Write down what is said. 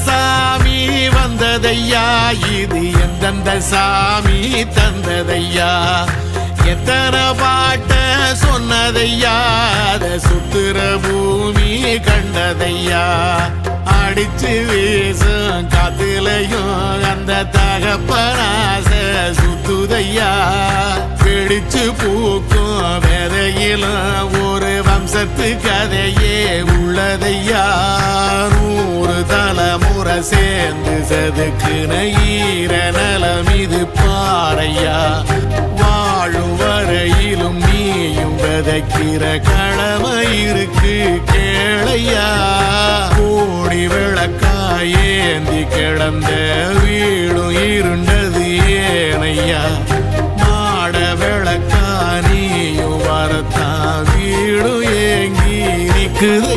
சாமி வந்ததையா, இது எந்தெந்த சாமி தந்ததையா, எத்தனை பாட்ட சொன்னதையா, அத சுத்துற பூமி கண்டதையா, அடிச்சு வீசும் காத்துலையும் அந்த தகப்பனாச சுத்துதையா, பிடிச்சு பூக்கும் விதையிலும் ஒரு வம்சத்து கதையே உள்ளதையா, 100 தலைமுறை சேர்ந்து செதுக்குன ஈர நலம் இது பாறையா, வாழும் வரையிலும் நீயும் விதைக்கிற கடமை இருக்கு கேளையா, கோடி விளக்காயேந்தி கிடந்த வீடும் இருண்டது ஏனையா, மாட விளக்கா நீயும் வரத்தான் வீடும் ஏங்கி நிக்குது.